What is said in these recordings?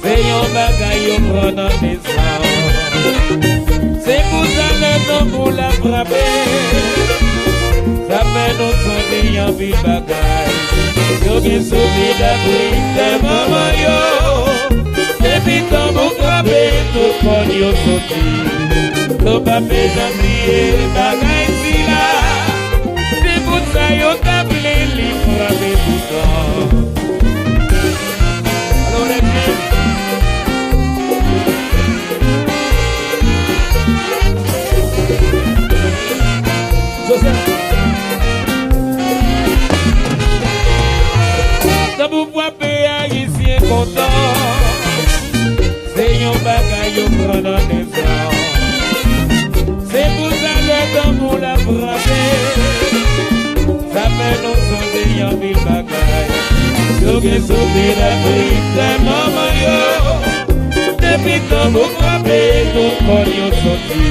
C'est yon bagay yon prend en descend. C'est pour ça le nom pour la frapper. Ça fait nous sentir yon vil bagay. Yo bien souvi d'Afrique de maman yo. Depuis tant vous frapper tout kon yo sorti. Nous pas besoin d'oublier bagay si là. C'est pour ça yo t'appelé li frapper tout temps. Ça vous voit payer ici content. C'est yon bagay yon prend en effort. C'est pour ça le temps pour la frapper. Ça fait nous sonder yon vil bagay. Yo gen soubi d'Afrique de maman yo. Depuis tant vous frappez tout kon yo sorti.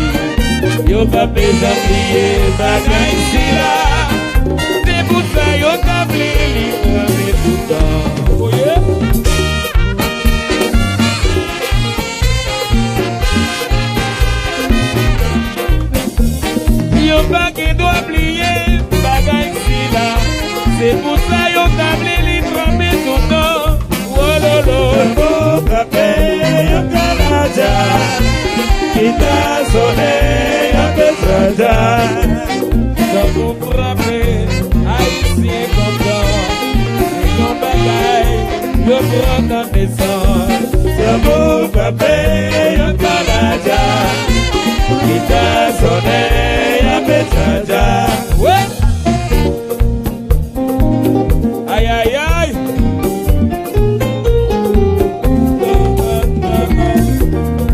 Yo pas besoin crier bagay si là. C'est pour ça yo t'appelé li frapper tout temps. Oh yeah. Yo pas qui doit oublier bagay si là. C'est pour ça yo t'appelé li frapper tout temps. Oh lolo. Yo frapper yo kalaja. Kita sonné. Ça vous frapper, haïtien content. C'est yon bagay, yon prend en descend. Ça vous frapper, yon kalaja. Qui t'a sonné, y'a pétaja. Ouais. Aïe aïe aïe.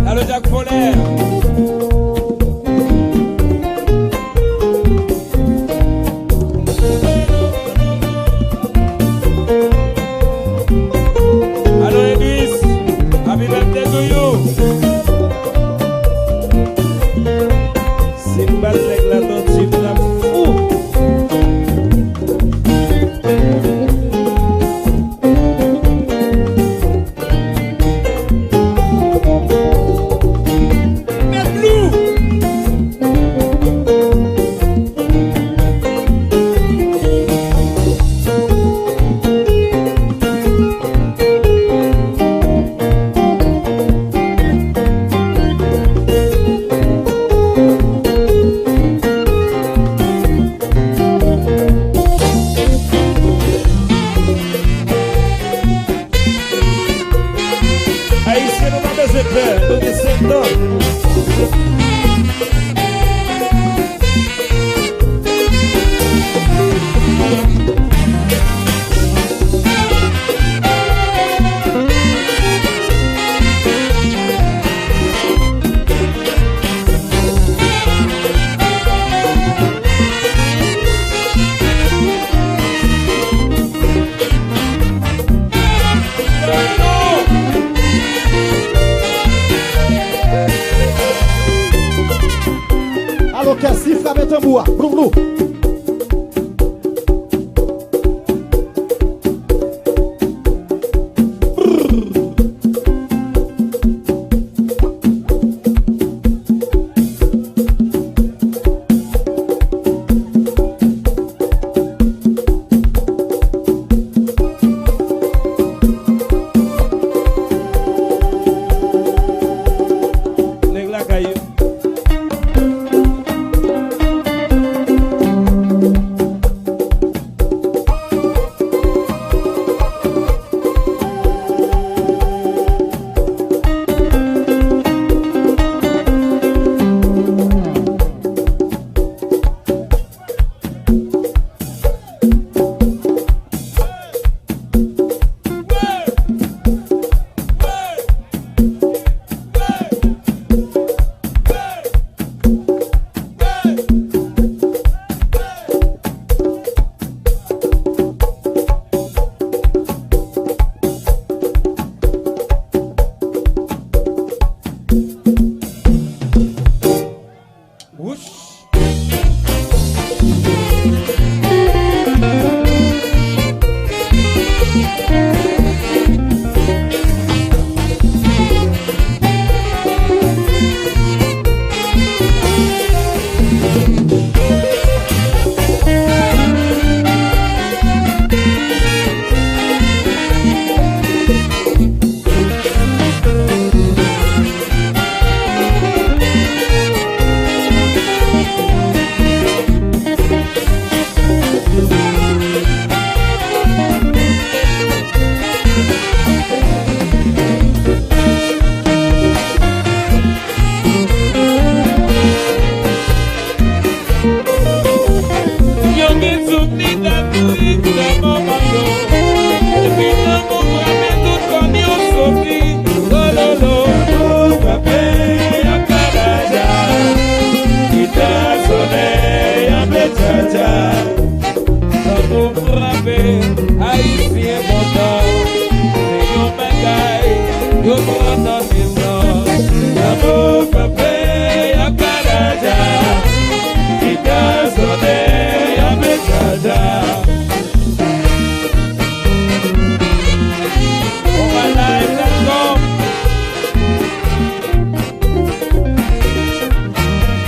Allô Jacques Foller. yo prends des